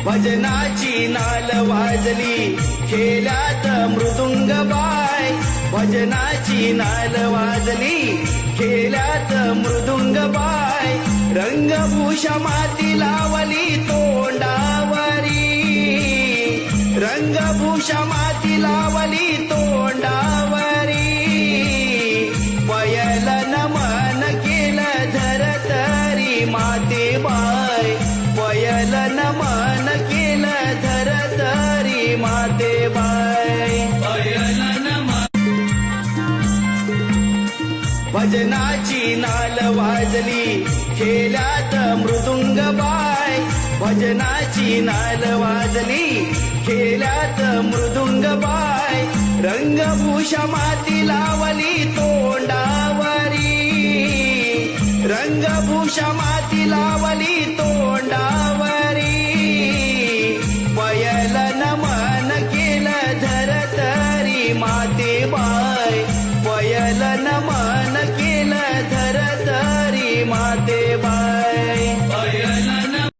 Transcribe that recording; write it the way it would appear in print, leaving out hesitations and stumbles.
भजनाची नाल वाजली खेळ्यात मृदुंग बाय, भजनाची नाल वाजली खेळ्यात मृदुंग बाय, रंगभूषा माती लावली तोंडावरी, रंगभूषा माती लावली तोंडावरी, पयल नमन केलं धरतरी माते बाय, पयल नमन केलं धरतरी माते बाय, पयल नमन. भजनाची नाल वाजली खेळ्यात मृदुंग बाय, भजनाची नाल वाजली खेळ्यात मृदुंग बाय, रंगभूषा माती लावली तोंडावरी, रंगभूषा माती लावली तोंडावरी, पयल नमन केलं धरतरी माते